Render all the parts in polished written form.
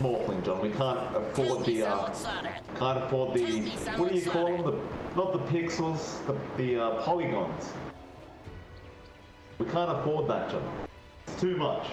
Morphling, John. We can't afford the what do you call them? Not the pixels, the polygons. We can't afford that, John. It's too much.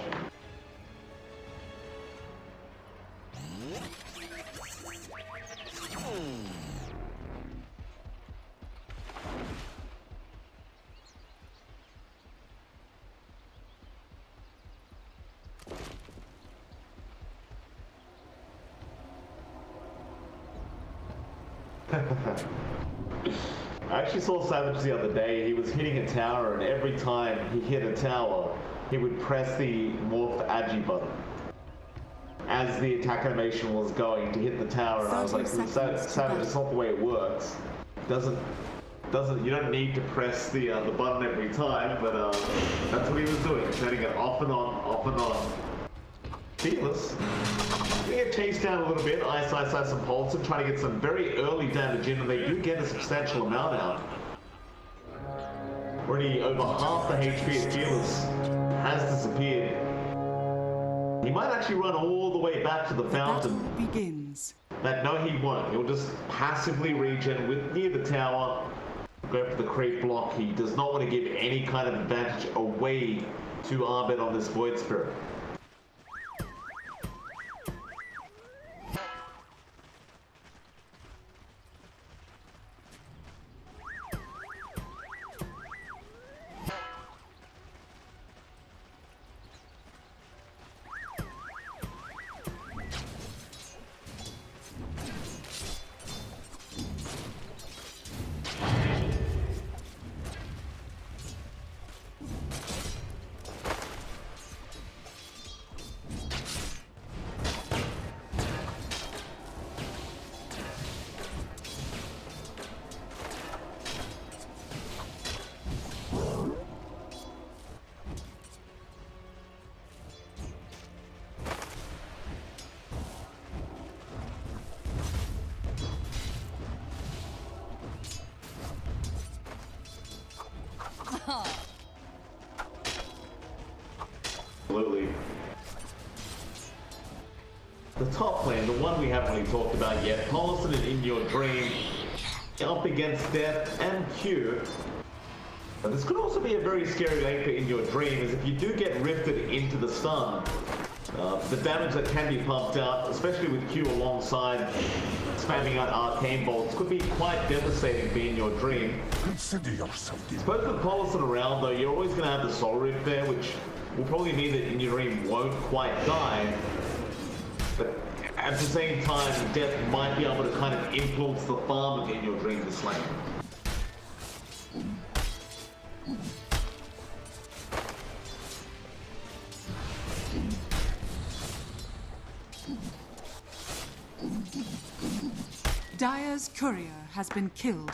I actually saw Savage the other day. He was hitting a tower, and every time he hit a tower, he would press the morph agi button as the attack animation was going to hit the tower. And I was like, Savage, it's not the way it works. Doesn't you don't need to press the button every time, but that's what he was doing, turning it off and on, off and on. Fearless. They get chased down a little bit, iceiceice and poloson, trying to get some very early damage in, and they do get a substantial amount out. Already over half the HP of Fearless has disappeared. He might actually run all the way back to the fountain. Begins. But no, he won't. He'll just passively regen with near the tower, go for the creep block. He does not want to give any kind of advantage away to Abed on this Void Spirit. Absolutely. The top lane, the one we haven't really talked about yet, poloson and In Your Dream, up against Death and Q. But this could also be a very scary lane for In Your Dream, as if you do get rifted into the stun, the damage that can be pumped out, especially with Q alongside spamming out arcane bolts, could be quite devastating for In Your Dream. Consider yourself. Both with poloson around though, you're always going to have the soul rift there, which will probably mean that In Your Dream won't quite die. But at the same time, Death might be able to kind of influence the farm of In Your Dream this lane. Dire's courier has been killed.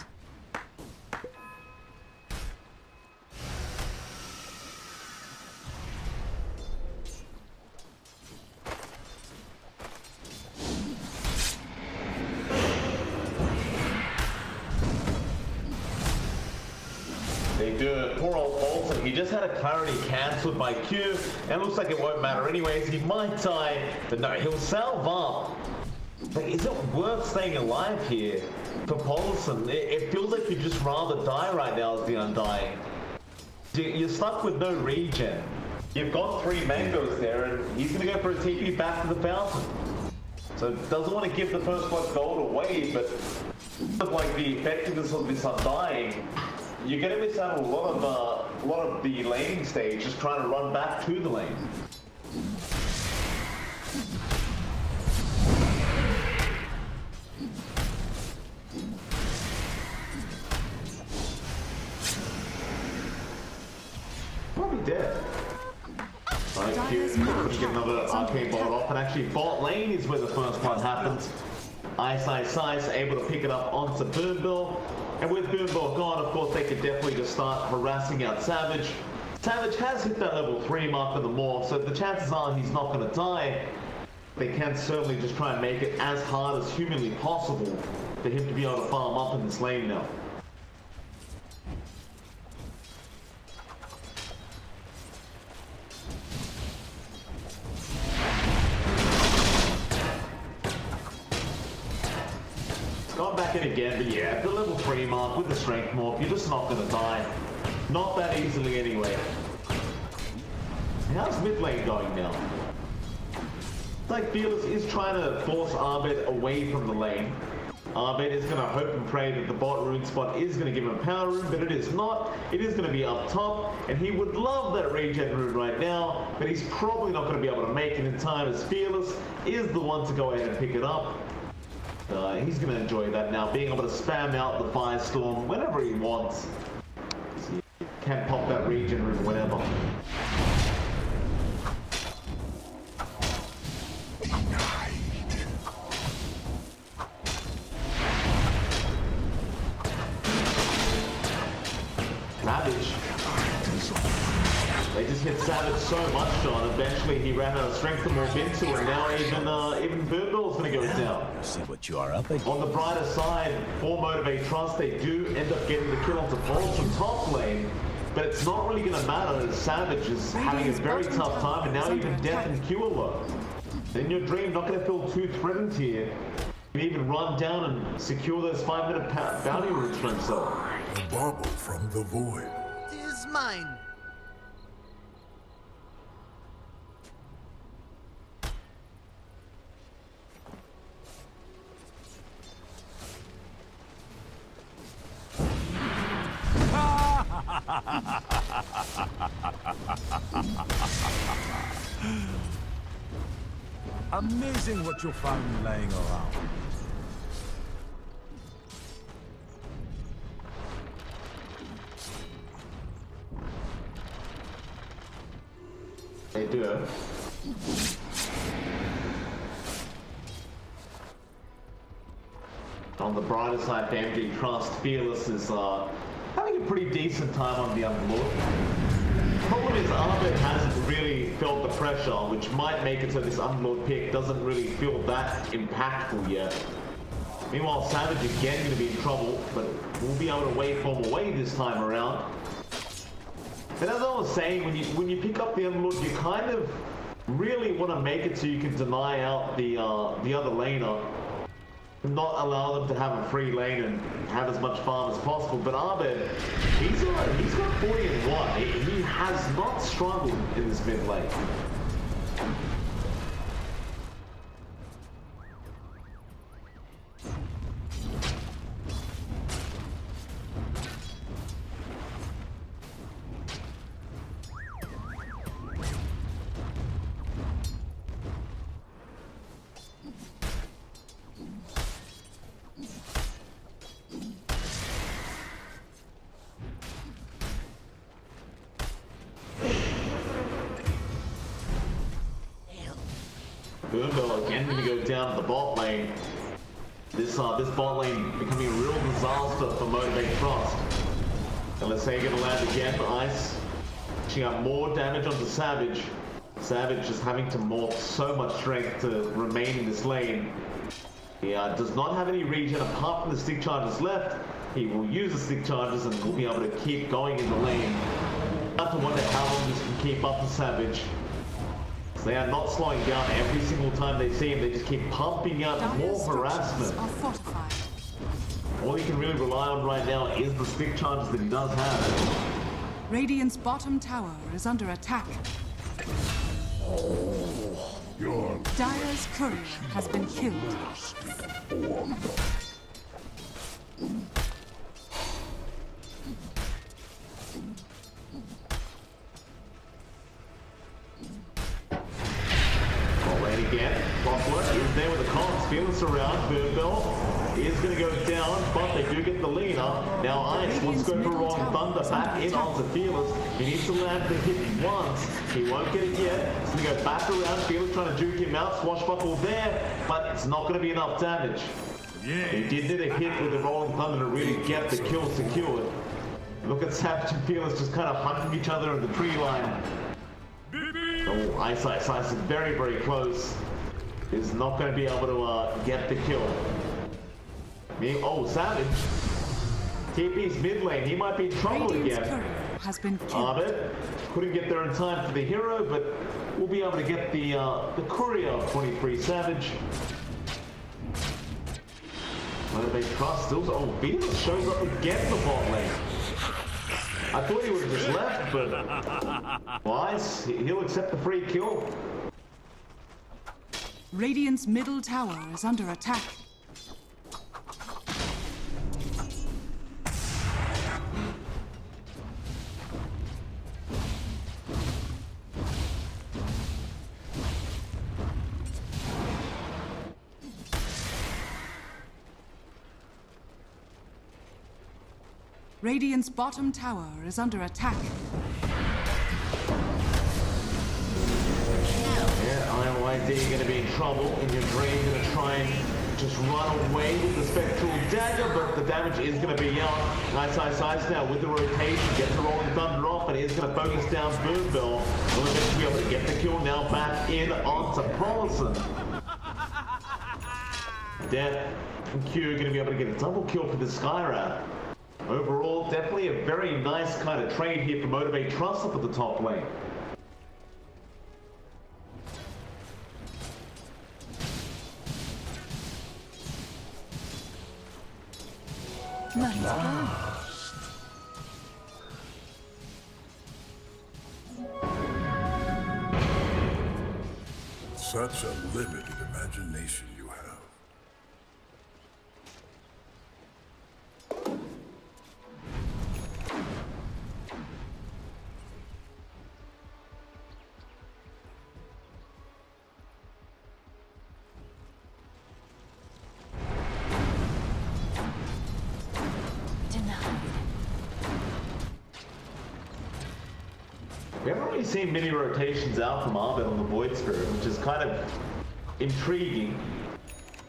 They do it. Poor old Bolton. He just had a clarity cancelled by Q, and it looks like it won't matter anyways. He might die, but no, he'll salve up. Like, is it worth staying alive here for poloson? It feels like you'd just rather die right now as the Undying. You're stuck with no regen. You've got 3 mangoes there, and he's going to go for a TP back to the fountain. So doesn't want to give the first blood gold away, but like the effectiveness of this Undying, you're going to miss out on a lot of the laning stage just trying to run back to the lane. Probably dead. Right, Q couldn't get another arcane bolt off, and actually bot lane is where the first one happens. iceiceice able to pick it up onto Boombell, and with Boombell gone, of course, they could definitely just start harassing out Savage. Savage has hit that level 3 mark on the morph, so the chances are he's not going to die. They can certainly just try and make it as hard as humanly possible for him to be able to farm up in this lane now. come back in again, but yeah, at the level 3 mark with the strength morph, you're just not gonna die. Not that easily anyway. How's mid lane going now? It's like Fearless is trying to force Abed away from the lane. Abed is going to hope and pray that the bot rune spot is going to give him a power rune, but it is not. It is going to be up top, and he would love that regen rune right now, but he's probably not going to be able to make it in time, as Fearless is the one to go ahead and pick it up. He's going to enjoy that now, being able to spam out the Firestorm whenever he wants. So he can pop that regen rune whenever. They just hit Savage so much, John. Eventually, he ran out of strength to morph into, and now even Boombell's going to go down. See what you are up against. On the brighter side, for Motivate.Trust, they do end up getting the kill onto poloson top lane, but it's not really going to matter as Savage is having a very tough time, and now even Death and Q alone. Then your Dream not going to feel too threatened here. You can even run down and secure those 5-minute bounty runes for himself. A bauble from the void. Is mine. Amazing what you found laying around. They do. On the brighter side, for MG.Trust, Fearless is having a pretty decent time on the Underlord. The problem is Abed hasn't really felt the pressure, which might make it so this Underlord pick doesn't really feel that impactful yet. Meanwhile, Savage again going to be in trouble, but we'll be able to waveform away this time around. And as I was saying, when you pick up the Underlord, you kind of really want to make it so you can deny out the other laner. Not allow them to have a free lane and have as much farm as possible. But Abed, he's got 40 and 1. He has not struggled in this mid lane. Boombell again going to go down to the bot lane. This bot lane becoming a real disaster for Motivate.Trust. And let's say going to land again for Ice. Pushing out more damage onto Savage. Savage just having to morph so much strength to remain in this lane. He does not have any regen apart from the stick charges left. He will use the stick charges and will be able to keep going in the lane. I have to wonder how long this can keep up with Savage. They are not slowing down every single time they see him. They just keep pumping out more harassment. All he can really rely on right now is the stick charges that he does have. Radiant's bottom tower is under attack. Dire's courier has been killed. Again, Clockwork is there with the comms. Fearless around. Boombell is going to go down, but they do get the lead up. Now Ice wants to go for wrong. Thunder back in onto Fearless. He needs to land the hit once. He won't get it yet. He's going to go back around. Fearless trying to juke him out. Swashbuckle there, but it's not going to be enough damage. He did need a hit with the Rolling Thunder to really get the kill secured. Look at Savage and Fearless just kind of hunting each other in the tree line. Oh, iceiceice is very, very close. Is not going to be able to get the kill. Oh, Savage. TP's mid lane. He might be in trouble again. Has been killed. Abed couldn't get there in time for the hero, but we'll be able to get the courier of 23 Savage. Motivate.Trust still. Oh, Fearless shows up again the bot lane. I thought he would have just left, but wise, he'll accept the free kill. Radiant's middle tower is under attack. Radiant's bottom tower is under attack. Yeah, IYD going to be in trouble. In your dream, going to try and just run away with the Spectral Dagger, but the damage is going to be young. Nice iceiceice now with the rotation, gets the Rolling Thunder off, and is going to focus down Boombell. Will eventually be able to get the kill now back in onto poloson. Death and Q going to be able to get a double kill for the Skyrat. Overall, definitely a very nice kind of trade here for Motivate.Trust up at the top lane. Such a limited imagination you have. We haven't really seen many rotations out from Abed on the Void Spirit, which is kind of intriguing.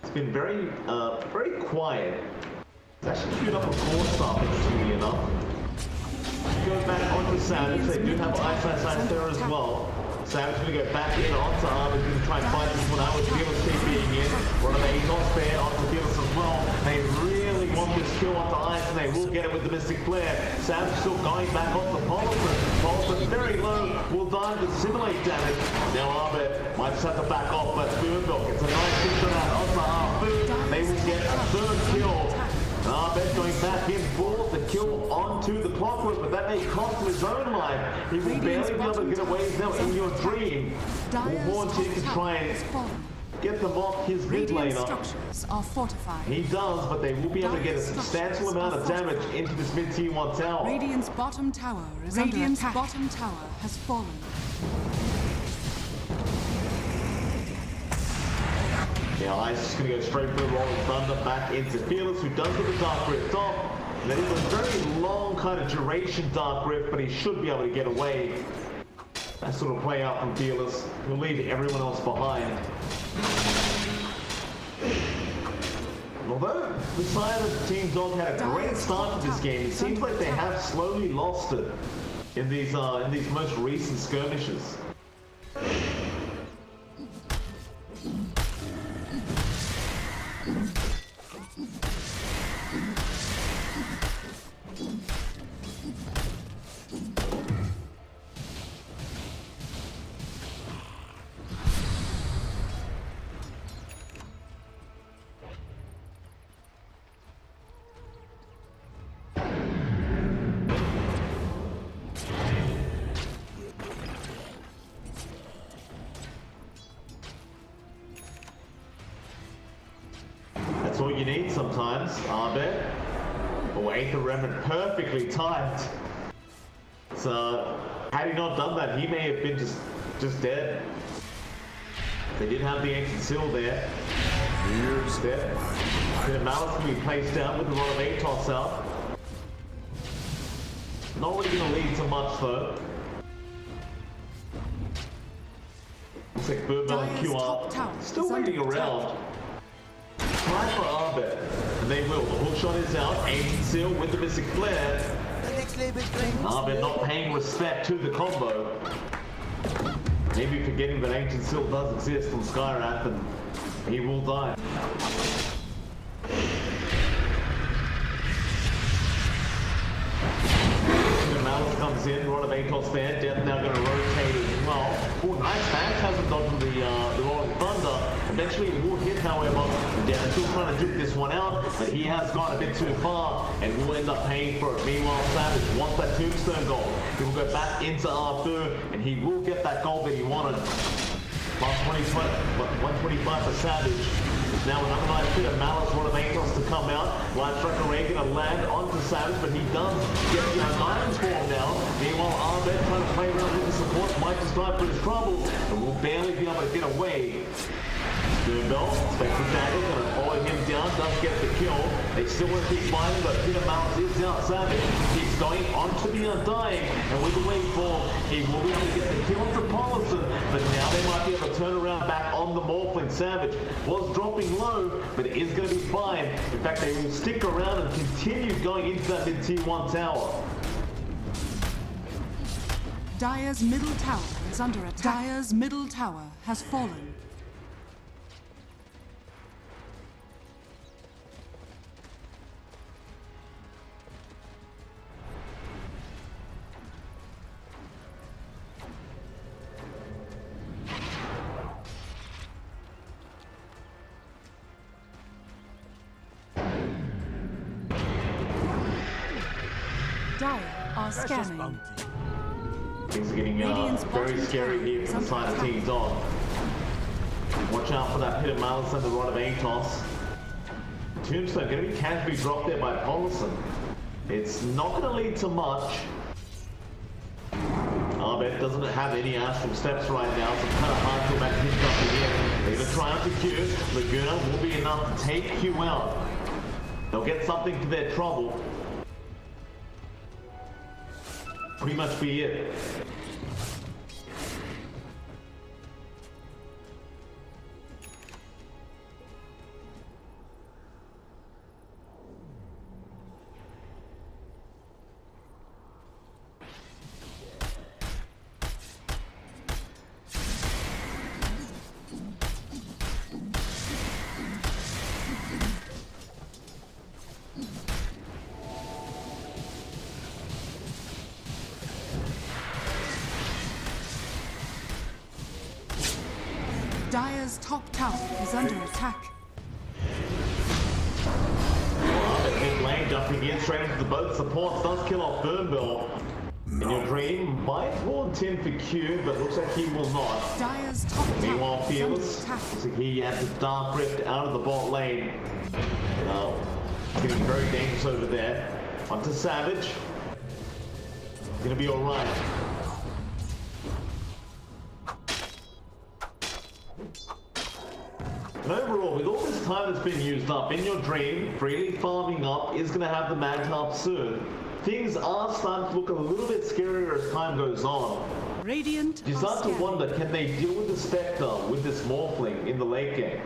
It's been very quiet. It's actually queued up a 4-star, interestingly enough. Goes back onto Savage. They do have iceiceice there as well. Savage going to go back in onto Abed, going to try and fight this one out with Fearless being in. One of the ATOS there onto Fearless as well. They really want this kill onto ice, and they will get it with the Mystic Flare. Savage still going back onto poloson. Poloson very low, will die with simulate damage. Now Abed might just have to back off, but Boombell gets a nice hit to that onto Harpoon. They will get a third kill. Abed going back in for the kill onto the clockwork, but that may cost him his own life. He will barely be able to get away now in your dream. Will want you to try and get them off his mid laner. Structures are fortified. He does, but they will be able to get a substantial amount of damage into this mid tier 1 tower. Radiant's bottom tower is under attack. Bottom tower has fallen. Yeah, Ice is going to go straight for the Rolling Thunder back into Fearless, who does get the Dark Rift off. And that is a very long kind of duration Dark Rift, but he should be able to get away. That sort of play out from Fearless. He'll leave everyone else behind. Although the side of Team Dog had a great start to this game, it seems like they have slowly lost it in these most recent skirmishes. That's all you need sometimes, Abed. Oh, Aether Remnant perfectly timed. So, had he not done that, he may have been just dead. They did have the Ancient Seal there. Here's dead. The Malice can be placed down with a lot of ATOS out. Not really going to lead to much though. Looks like Boombell and Q.th still waiting around. Try for Abed, and they will. The hook shot is out. Ancient Seal with the Mystic Flare. Abed not paying respect to the combo. Maybe forgetting that Ancient Seal does exist on Skyrat, and he will die. Malice comes in, Rod of ATOS there. Death now going to rotate as well. Oh, nice back hasn't done the Rolling Thunder. Eventually it will hit, however. Dan still trying to duke this one out, but he has gone a bit too far and will end up paying for it. Meanwhile, Savage wants that tombstone goal. He will go back into R2 and he will get that goal that he wanted. Plus 125 for Savage. Now another nice bit of malice, one of Angels to come out. Light Striker Ray gonna land onto Savage, but he does get the iron form now. Meanwhile, Abed trying to play around with the support. Might just dive for his trouble, and will barely be able to get away. Boombell, Spectral Dagger, gonna follow him down, does get the kill. They still want to keep fighting, but Peter Malice is out. Savage keeps going onto the Undying, and with the wave ball, he will be able to get the kill onto poloson, but now they might be able to turn around back on the Morphling. Savage was dropping low, but it is going to be fine. In fact, they will stick around and continue going into that mid-tier 1 tower. Dire's middle tower is under attack. Dire's middle tower has fallen. Dire are scanning. Things are getting very scary here from the side of Team Dog. Watch out for that Pit of Malice and the Rod of Atos. Tombstone going to be casually dropped there by poloson. It's not going to lead to much. Abed doesn't have any astral steps right now, so it's kind of hard to imagine him jumping in. They're going to try out the Q. Laguna will be enough to take Q out. They'll get something for their trouble. Pretty much be it. Dire's top tower is under attack. Well, Mid lane jumping in straight into the boat. Supports does kill off Boombell. In your dream, might warn Tim for Q, but looks like he will not. Dire's top tower Meanwhile, is under Fearless, attack. looks like he has the Dark Rift out of the bot lane. It's getting very dangerous over there. Onto Savage. Gonna be alright. And overall, with all this time that's been used up, in your dream, freely farming up is going to have the mag up soon. Things are starting to look a little bit scarier as time goes on. Radiant You start to wonder, can they deal with the Spectre with this Morphling in the late game?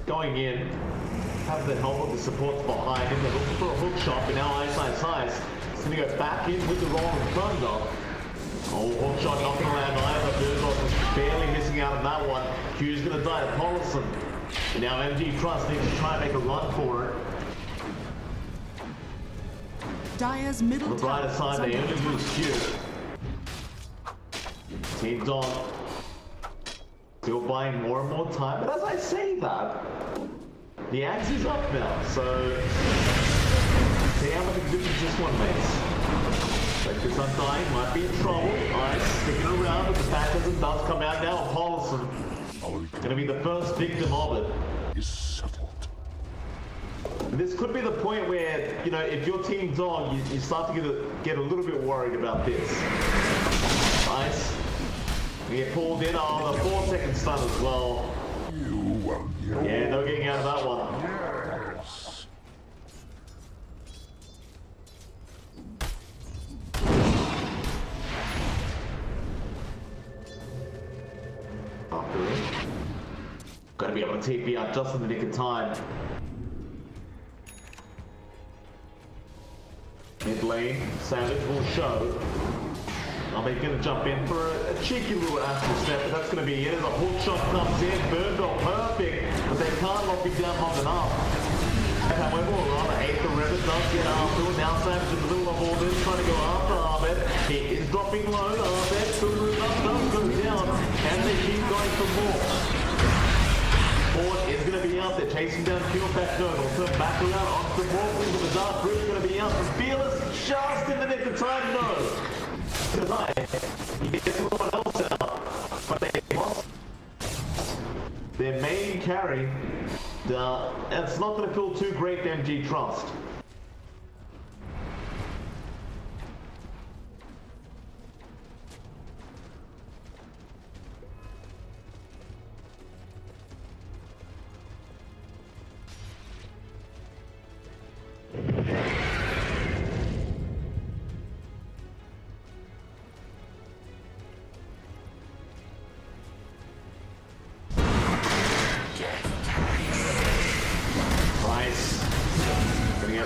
Going in, have the help of the supports behind him. They're looking for a hook shot, but now iceiceice is going to go back in with the Rolling Thunder. Oh, hook shot not going to land either. Boombell is barely missing out on that one. Q's going to die to poloson. And now MG.Trust needs to try and make a run for it. Dire's middle On the tower brighter side, they only lose Q. Team Dog still buying more and more time, but as I say that, the axe is up now, so see how much difference this one makes. Like this Undying might be in trouble. Ice sticking around, but the Phantasm does come out now. poloson gonna be the first victim of it. Is settled. This could be the point where, you know, if you're Team Dog, you start to get a little bit worried about this. Ice. We get pulled in on a 4-second stun as well. Yeah, no getting out of that one. Yes. be able to TP out just in the nick of time. Mid lane, Savage will show. Abed gonna jump in for a cheeky little astral step, but that's gonna be it as a hook shot comes in. Boombell perfect, but they can't lock him down long enough. However, rather 8th the river does get after it. Now Savage in the middle of all this, trying to go after Abed. He is dropping low. Abed still does go down, and they keep going for more. Ford is going to be out there chasing down Q.th. No, they'll turn back around onto the wall. The Dark Bridge is going to be out for Fearless just in the nick of time. No. Tonight, he gets everyone else out, but they lost their main carry. It's not going to feel too great to MG.Trust.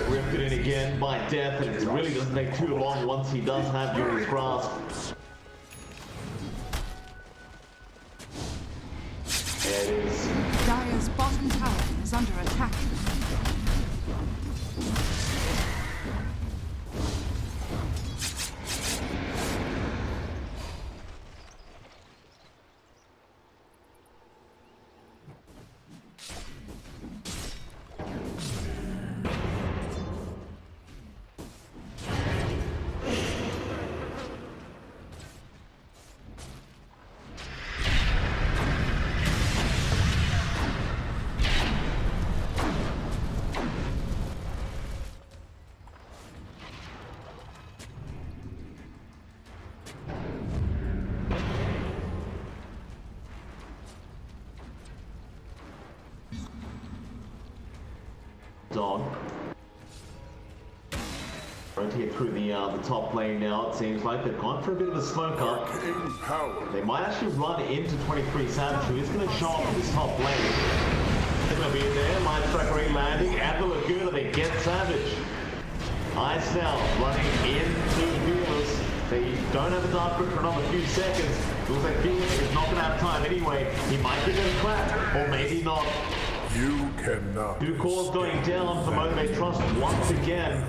Ripped it in again by Death, and it really doesn't take too long once he does have you in his grasp. There it is. Dire's bottom tower is under attack. On. Rotate through the top lane now. It seems like they've gone for a bit of a smoke up. They might actually run into 23 Savage, who is going to show up on this top lane. They're going to be there. Mind Strike landing at the Laguna. They get Savage. Ice now running into Fearless. They don't have a Dark Grip for another few seconds. Looks like Fearless is not going to have time anyway. He might get a crack, or maybe not. You cannot. Two calls going down for Motivate.Trust once again.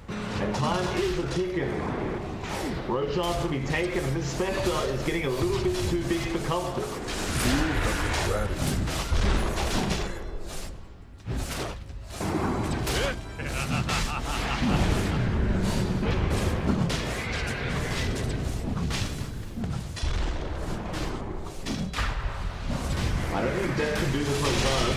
And time is a ticking. Roshan's to be taken, and this Spectre is getting a little bit too big for comfort. You have the strategy. I don't think Death can do this on his own.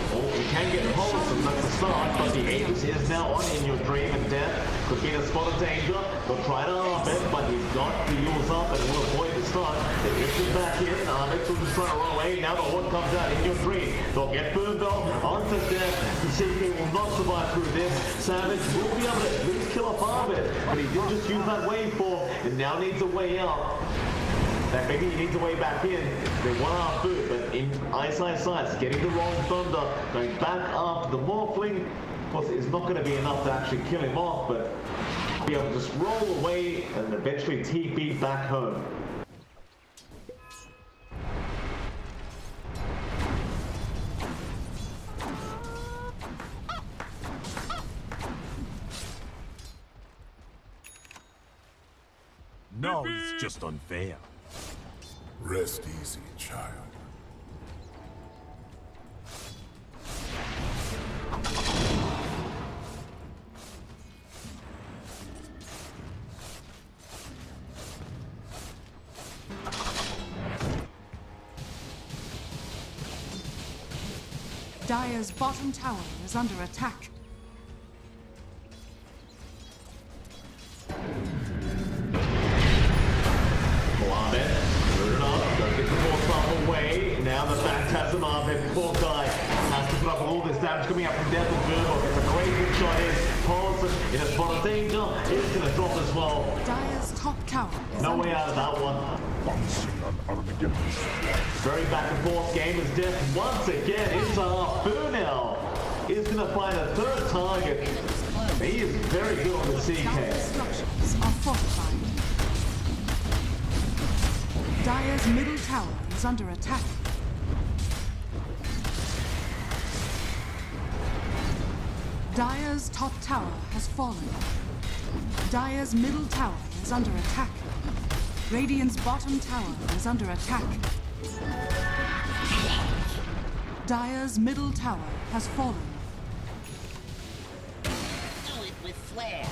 Well, he can get poloson, that's the start, but the Aegis is now on in your dream, and Death could be in a spot of danger. They'll try to Abed, but he's got the Yules up and will avoid the start. They lift him back in. Abed will just try to run away. Now the Horde comes out in your dream. They'll get Boombell onto Death. The CP will not survive through this. Savage will be able to at least kill off Abed, but he did just use that waveform and now needs a way out. That maybe he needs a way back in. They want our food, but in iceiceice, getting the wrong thunder, going back up. The Morphling, of course, is not going to be enough to actually kill him off, but be able to just roll away and eventually TP back home. No, it's just unfair. Rest easy, child. Dire's bottom tower is under attack. Now the Phantasm Abed, poor guy, has to put up all this damage coming up from Death and Boombell. It's a great hit shot in. poloson in a spot of danger. It's going to drop as well. Dire's top tower is No under way out of that one. Very back and forth game as death once again into half. Boombell is going to find a third target. He is very good on the Dire's CK. structures are fortified. Dire's middle tower is under attack. Dire's top tower has fallen. Dire's middle tower is under attack. Radiant's bottom tower is under attack. Dire's middle tower has fallen. Do it with flair.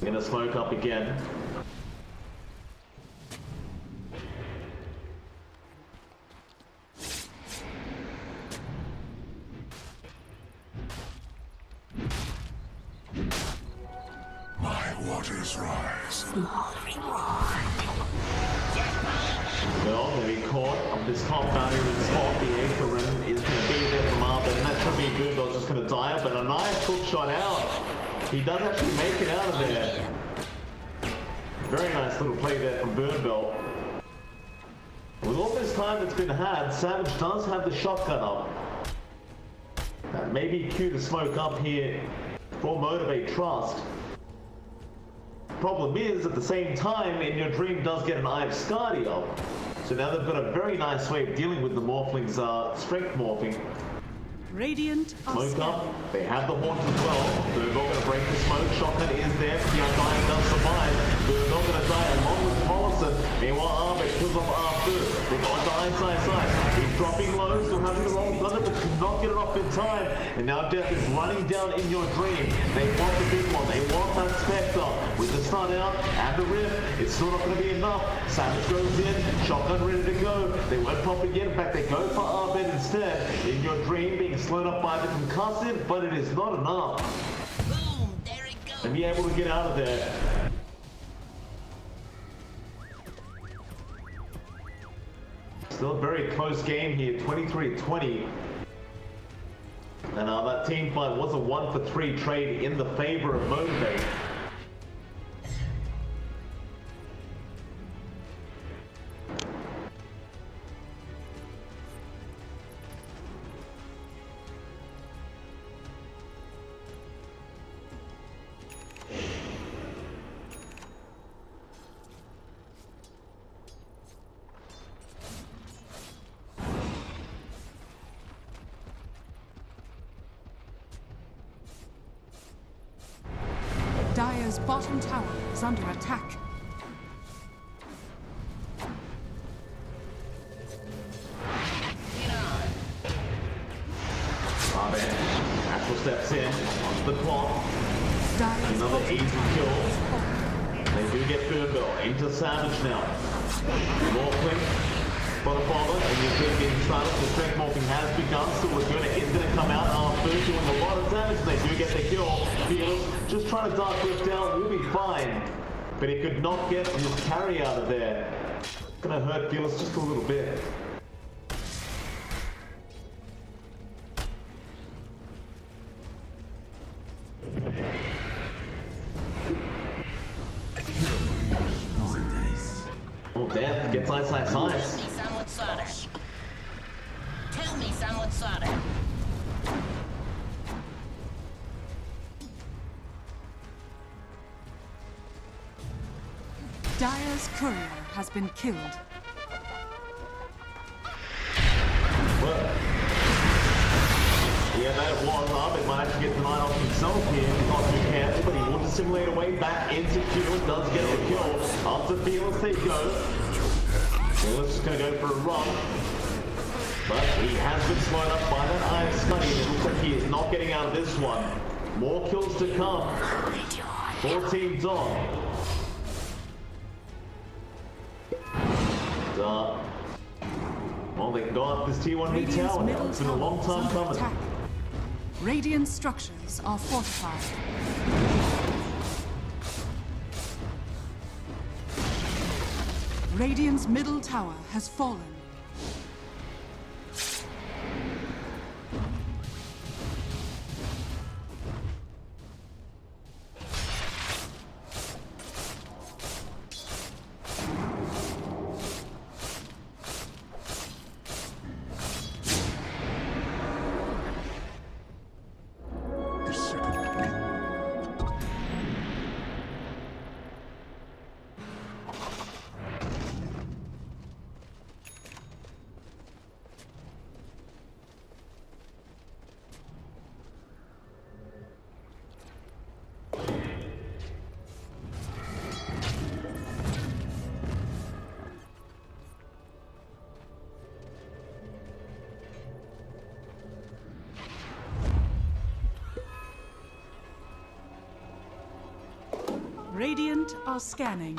Gonna smoke up again. My waters rise. Well, gonna be caught on this top boundary with spot. The Aether Rim is gonna be there from Abed, and that should be good. They're just gonna die, but a nice hook shot out. He does actually make it out of there. Very nice little play there from Boombell. With all this time that's been had, Savage does have the shotgun up. That may be Q to smoke up here for Motivate.Trust. Problem is, at the same time, In Your Dream does get an Eye of Skadi up. So now they've got a very nice way of dealing with the Morphling's strength morphing. Radiant are Smoke up. scanning. They have the haunt as well. Boombell going to break the smoke. Shotgun is there. The Undying does survive. Boombell going to die along with poloson. Meanwhile, Abed kills off R2. They got the iceiceice. He's dropping low, still having the wrong thunder, but could not get it off in time. And now Death is running down In Your Dream. They want the big one. They want that Spectre. With the stun out and the rift, it's still not going to be enough. Savage goes in. Shotgun ready to go. They won't pop again. In fact, they go for Abed instead. In Your Dream being slowed up by the concussive, but it is not enough. Boom, there it goes. And be able to get out of there. Still a very close game here, 23-20. And that team fight was a 1-for-3 trade in the favor of Motivate. Dire's bottom tower is under attack. Abed, Axel steps in, onto the clock. Dire's Another bottom easy tower kill. is fallen. They do get Boombell into Savage now. Morphling for the father, and you're good getting started. The strength morphing has begun. Still Laguna is going to come out after doing a lot of damage. They do get the kill. Fearless just trying to dark whip down, will be fine. But he could not get his carry out of there. Gonna hurt Fearless just a little bit. Oh, Death gets iceiceice. Tell me some with solder. Tell me some with solder. Dire's courier has been killed. Well, yeah, that was Abed might actually get the night off himself here. He's not too careful, but he will dissimulate away back into Q and does get the kill. After Fearless they go. Fearless is going to go for a run. But he has been slowed up by that Eye of Skadi. It looks like he is not getting out of this one. More kills to come. 4 teams on. well, they can go up this T1 mid Radiant's tower now. middle It's been a tower long is time under coming. attack. Radiant structures are fortified. Radiant's middle tower has fallen. A second. Radiant are scanning.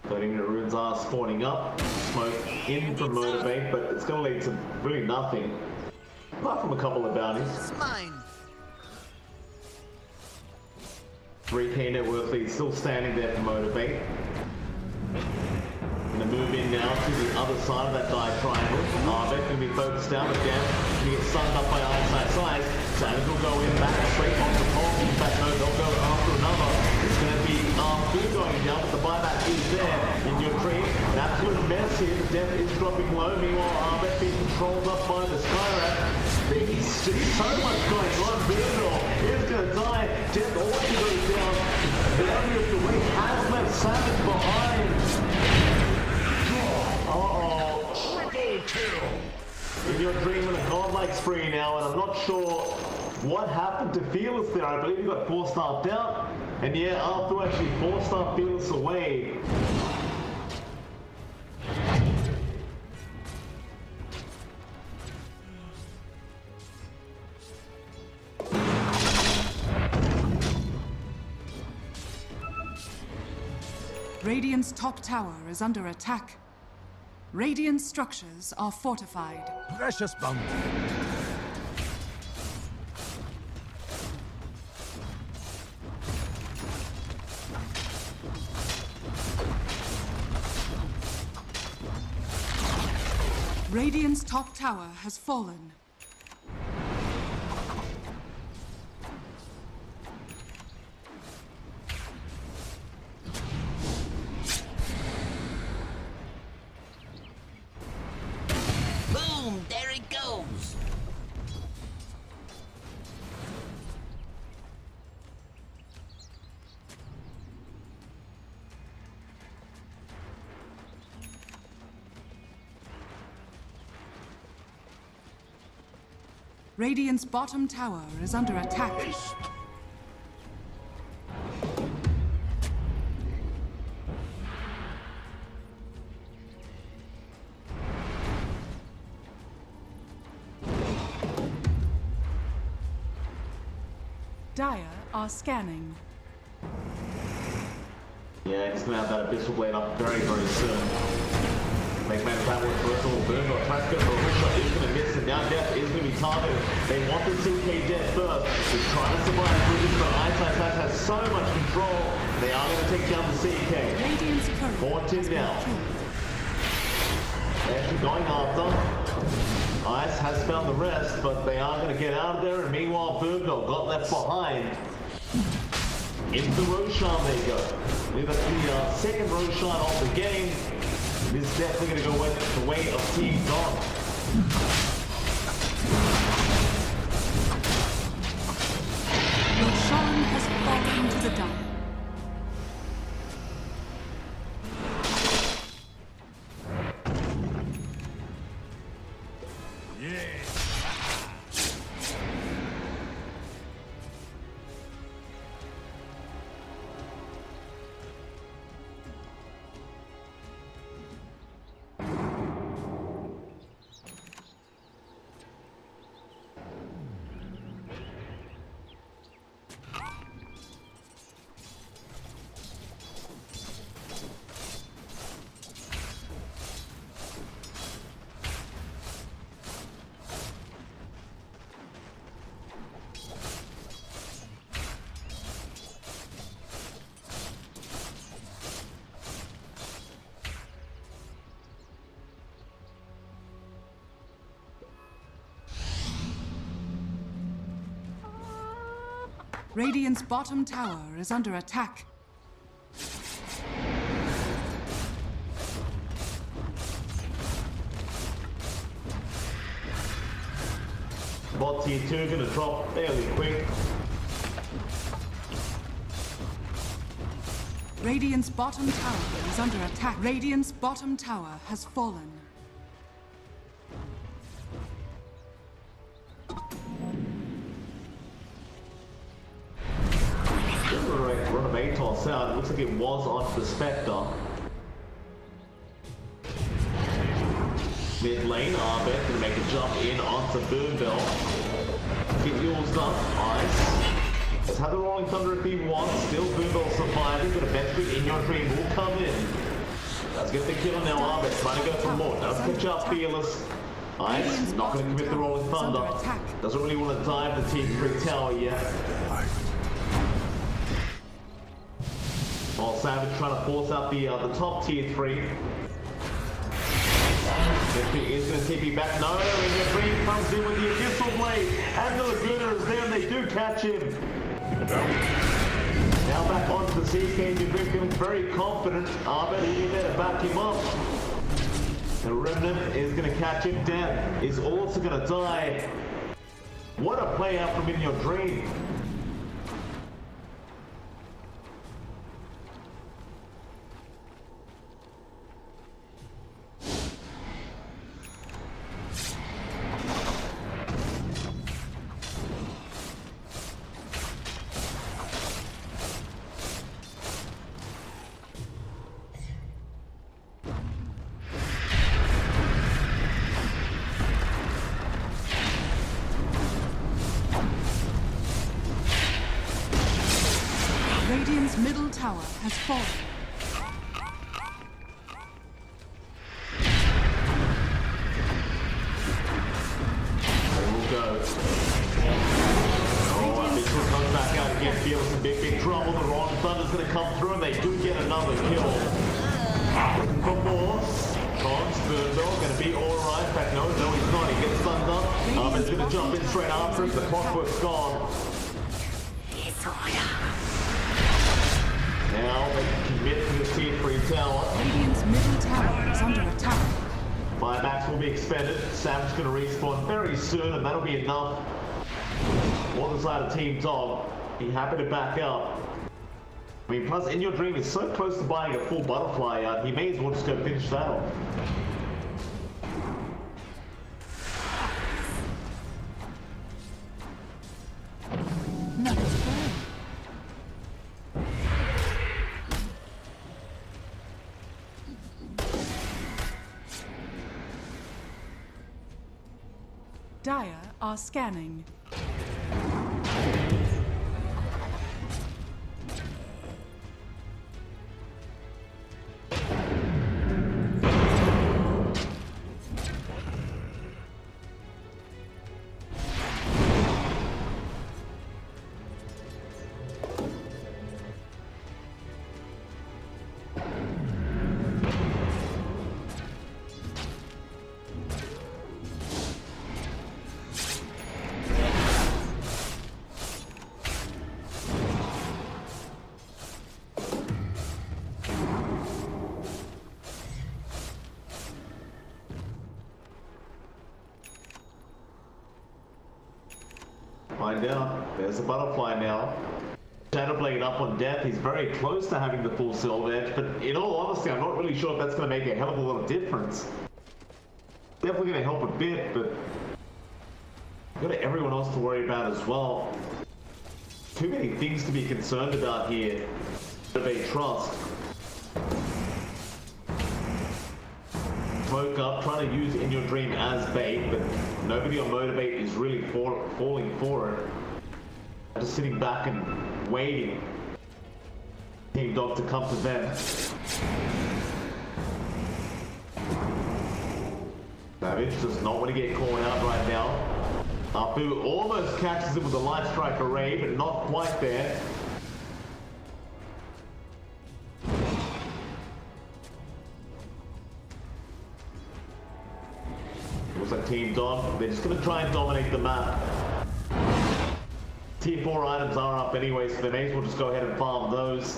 Floating the runes are spawning up. Smoke in from Motivate, but it's going to lead to really nothing. Apart from a couple of bounties. Mine. 3k net worth lead still standing there for Motivate. Gonna move in now to the other side of that dive triangle. Abed gonna be focused down, but again, gonna get sunned up by iceiceice. Savage will go in back straight on the pole. In fact, no, they'll go after another. It's gonna be Food going down, but the buyback is there. In your dream, an absolute mess here. The death is dropping low. Meanwhile, Abed being controlled up by the Skyrat. There's so much going on. Boombell is gonna die. Death also goes down. The area of the way has left Savage behind. Triple kill! If you're dreaming a godlike spree now, and I'm not sure what happened to Fearless there. I believe he got 4-star down. And yeah, after actually 4-star Fearless away. Radiant's top tower is under attack. Radiant structures are fortified. Precious bounty. Radiant's top tower has fallen. Boom! There it goes. Radiant's bottom tower is under attack. Dire are scanning. Yeah, he's gonna have that Abyssal Blade up very, very soon. Make man that one first of all. Boombell tries to go for a hook shot, is gonna miss, and now Death is gonna be targeted. They want the 2k Death first. He's trying to survive through this, but iceiceice has so much control. They are gonna take down the CK. Radiant's current 14 has been down. killed. They're actually going after. Ice has found the rest, but they are going to get out of there, and meanwhile Boombell got left behind. Into Roshan they go. With the second Roshan of the game. It is definitely going to go with the way of Team Dawn. Roshan has fallen to the Dire. Radiant's bottom tower is under attack. Bot tier 2 gonna drop fairly quick. Radiant's bottom tower is under attack. Radiant's bottom tower has fallen. Run of ATOS out. Looks like it was onto the Spectre. Mid lane, Abed gonna make a jump in onto Boombell. Get yours up, nice. Let's have the Rolling Thunder if he wants. Still Boombell surviving, but eventually In Your Dream will come in. Let's get the kill now, Abed trying to go for more. Does catch up Fearless. Nice, not gonna commit the Rolling Thunder. Doesn't really want to dive the T3 tower yet. While Savage trying to force out the top tier 3. Is going to TP back. No, In Your Dream comes in with the Abyssal Blade. And the Laguna is there and they do catch him. Now back onto the CK. In Your Dream feeling very confident. Abed even there to back him up. The Remnant is going to catch him. Death is also going to die. What a play out from In Your Dream. Radiant's middle tower has fallen. There will go. Oh, Mitchell comes back out again. Fearless in big trouble. The Rolling Thunder's going to come through and they do get another kill. Looking for more. Boombell going to be alright. In fact, no, he's not. He gets stunned up. He's going to jump in straight after him. The clockwork's gone. Now they can commit to the tier 3 tower. Radiant's middle tower is under attack. Buybacks will be expended. Sam's going to respawn very soon, and that'll be enough. For the side of Team Dog, be happy to back up. I mean, plus In Your Dream is so close to buying a full butterfly out, he may as well just go finish that off. Dire are scanning. Find out. There's a butterfly now. Shadowblade up on Death. He's very close to having the full silver edge, but in all honesty, I'm not really sure if that's going to make a hell of a lot of difference. Definitely going to help a bit, but got everyone else to worry about as well. Too many things to be concerned about here. Motivate.Trust. Smoke up, trying to use In Your Dream as bait, but nobody on Motivate is really falling for it. Just sitting back and waiting. Team Dog to come to them. Savage does not want to get caught out right now. Apu almost catches him with a Light Strike array, but not quite there. Looks like Team Dog, they're just going to try and dominate the map. Tier 4 items are up anyway, so they may as well just go ahead and farm those.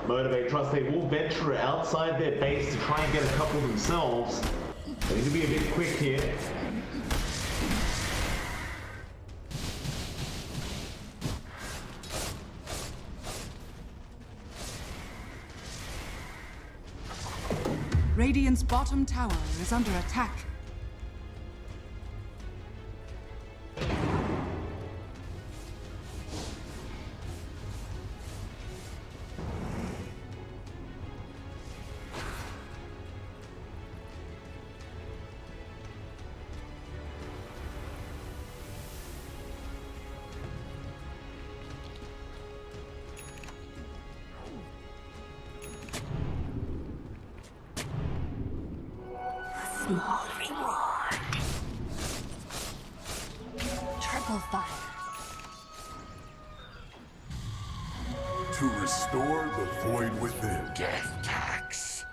Motivate.Trust, they will venture outside their base to try and get a couple themselves. They need to be a bit quick here. Radiant's bottom tower is under attack. Small reward. Triple fire. To restore the void within. Death tax.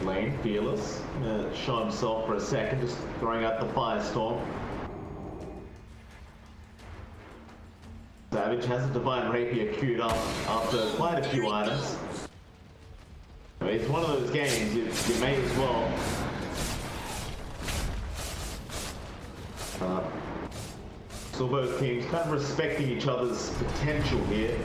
Lane, Fearless, show himself for a second, just throwing out the firestorm. Savage has a Divine Rapier queued up after quite a few items. I mean, it's one of those games, you may as well. So both teams kind of respecting each other's potential here.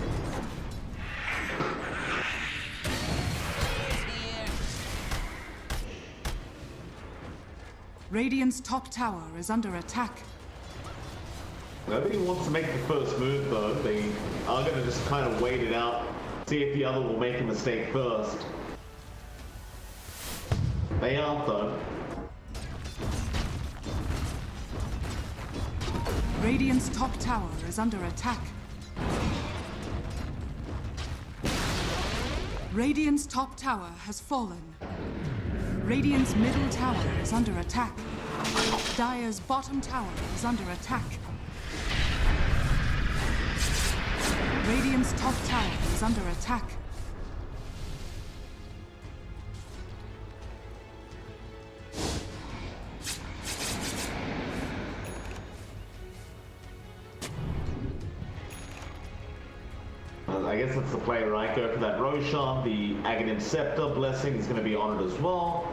Radiant's top tower is under attack. Nobody wants to make the first move though. They are going to just kind of wait it out, see if the other will make a mistake first. They aren't though. Radiant's top tower is under attack. Radiant's top tower has fallen. Radiant's middle tower is under attack. Dire's bottom tower is under attack. Radiant's top tower is under attack. I guess that's the play, right? Go for that Roshan. The Aghanim Scepter blessing is going to be honored as well.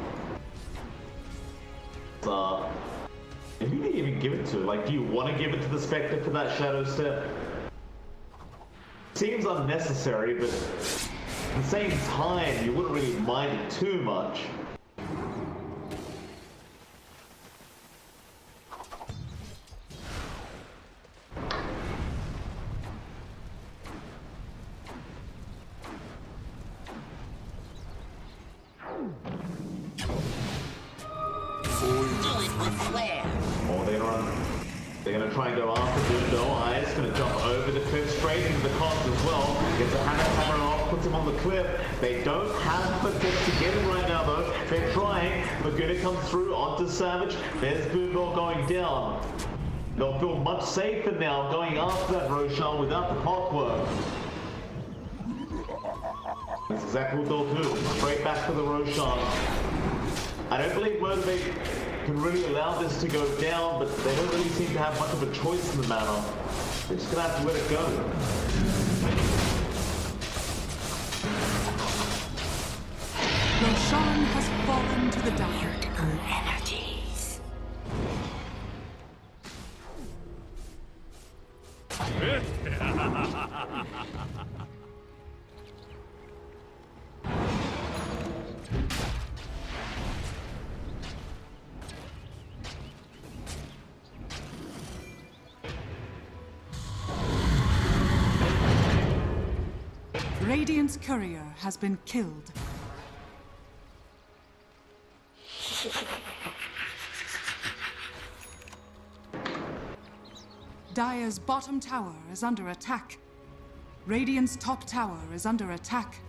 Who do you even give it to? Like, do you want to give it to the Spectre for that Shadow Step? Seems unnecessary, but at the same time, you wouldn't really mind it too much. They're going to try and go after Boombell. Ice going to jump over the cliff straight into the cost as well. Gets a hammer off, puts him on the cliff. They don't have the dip to get him right now though. They're trying. Laguna comes through onto Savage. There's Boombell going down. They'll feel much safer now going after that Roshan without the clockwork. That's exactly what they'll do. Straight back for the Roshan. I don't believe Motivate can really allow this to go down, but they don't really seem to have much of a choice in the matter. They're just gonna have to let it go. Roshan has fallen to the Dire. Energies. Radiant's courier has been killed. Dire's bottom tower is under attack. Radiant's top tower is under attack.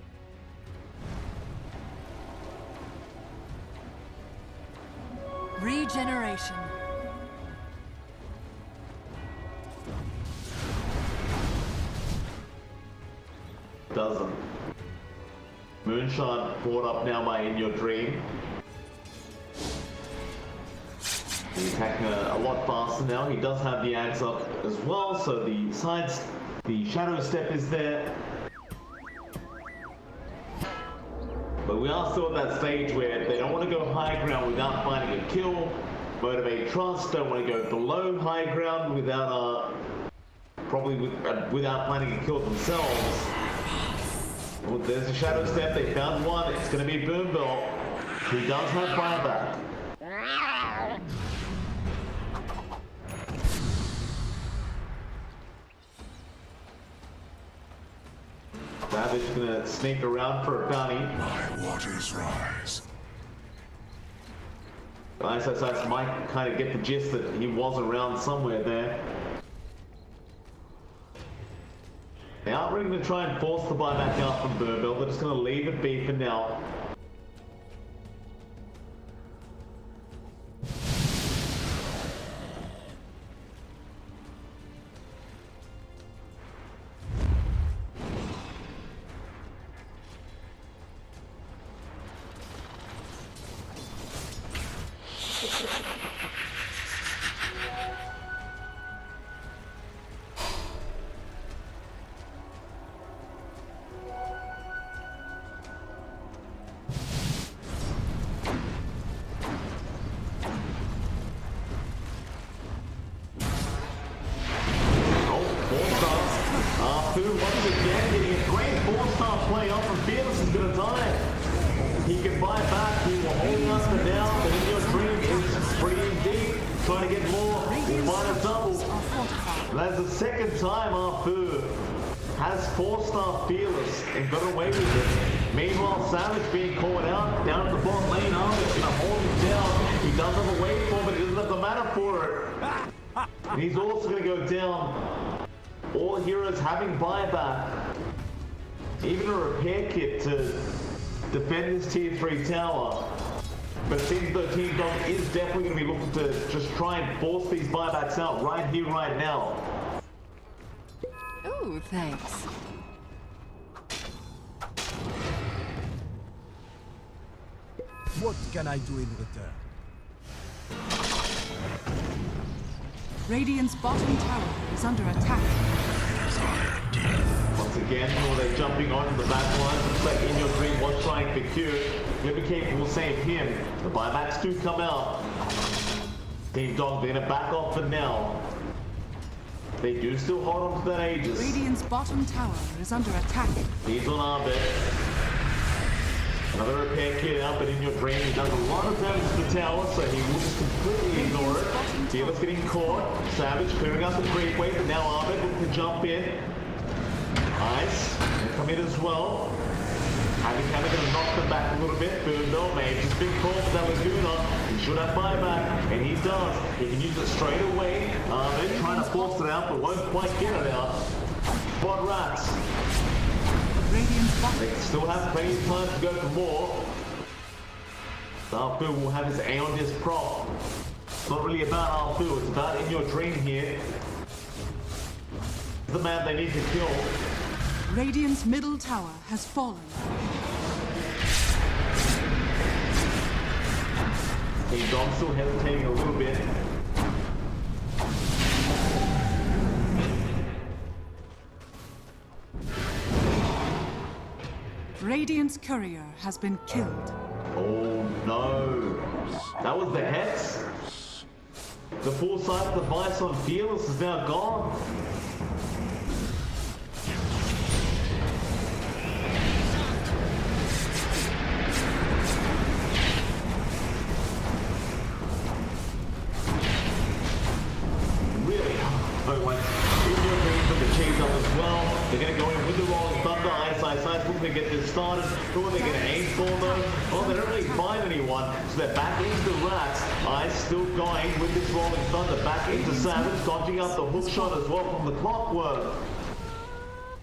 Regeneration. Doesn't. Moonshine brought up now by In Your Dream. He's attacking a lot faster now. He does have the axe up as well, so the shadow step is there. But we are still at that stage where they don't want to go high ground without finding a kill. Motivate.Trust don't want to go below high ground without without finding a kill themselves. Well, there's a shadow step. They found one. It's going to be Boombell. He does have buyback. Savage gonna sneak around for a bounty. My waters rise. iceiceice might kind of get the gist that he was around somewhere there. They aren't really going to try and force the buyback out from Boombell. They're just going to leave it be for now. Once again, getting a great 4-star play off from Fearless is going to die. He can buy back. He will hold us for now. But In Your Dream is pretty deep. Trying to get more. We'll find a double. That's the second time Arfu has 4-star Fearless and got away with it. Meanwhile, Savage being caught out down at the bottom lane. Abed's going to hold him down. He does have a wait for, but he doesn't have the mana for it. And he's also going to go down. All heroes having buyback. Even a repair kit to defend this tier 3 tower. But it seems though Team Dog is definitely going to be looking to just try and force these buybacks out right here, right now. Oh, thanks. What can I do in return? Radiant's bottom tower is under attack. Once again, they're jumping on the back line. Looks like In Your Dream was trying for Q. Livercape will save him. The buybacks do come out. Team Dog, they're gonna back off for now. They do still hold on to that Aegis. Radiant's bottom tower is under attack. He's on Abed. Another repair kit out, but In Your Dream, he does a lot of damage to the tower, so he will just completely ignore it. Fearless getting caught. Savage clearing out the creep wave, but now Abed looking to jump in. Ice, come in as well. Having kind of going to knock them back a little bit. Boombell made his big call for that Laguna. He should have buyback, and he does. He can use it straight away. Abed trying to force it out, but won't quite get it out. Spot rats. They still have plenty of time to go for more. Arfu will have his Aeon Disc prop. It's not really about Arfu, it's about In Your Dream here. The man they need to kill. Radiant's middle tower has fallen. Team Dog still hesitating a little bit. Radiant's courier has been killed. Oh no. That was the Hex. The full sight device on Fearless is now gone. Really? Oh, like, In Your Dream for the cheese up as well. They're going to go in with the Rolling Thunder. iceiceice looking to get this started. Who are they going to aim for though? Oh, they don't really find anyone. So they're back into the Rats. Ice still going with this Rolling Thunder. Back into Savage, dodging out the hook shot as well from the Clockwork.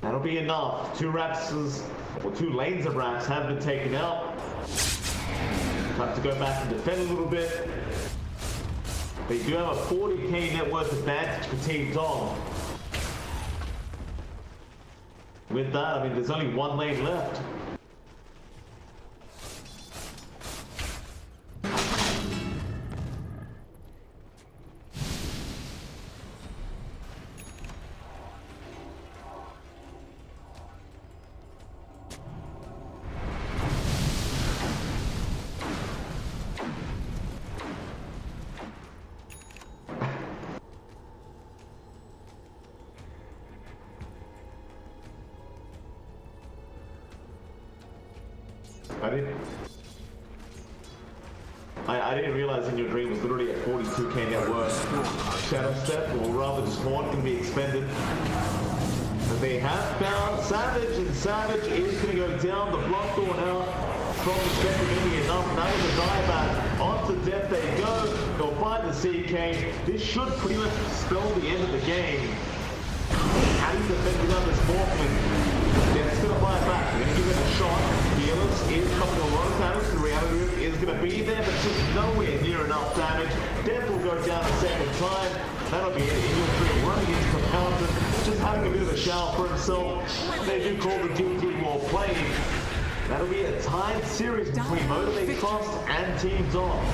That'll be enough. Two lanes of Rats have been taken out. Have to go back and defend a little bit. They do have a 40k net worth advantage for Team Dom. With that, I mean, there's only one lane left. I didn't realize in your dream was literally at 42k net worth. Shadow Step, or rather just Horn, can be expended. But they have found Savage, and Savage is going to go down the block door now from the second enemy enough. That was a dieback. On to death they go. They'll find the CK. This should pretty much spell the end of the game. How do you defend without this Morphling? Death's going to fly back. They're going to give it a shot. Fearless is coming a lot of damage. The reality is going to be there, but just nowhere near enough damage. Death will go down a second time. That'll be it. Infantry running into the fountain, just having a bit of a shower for himself. They do call the DT War playing. That'll be a tied series between Motivate.Trust and Team Dom.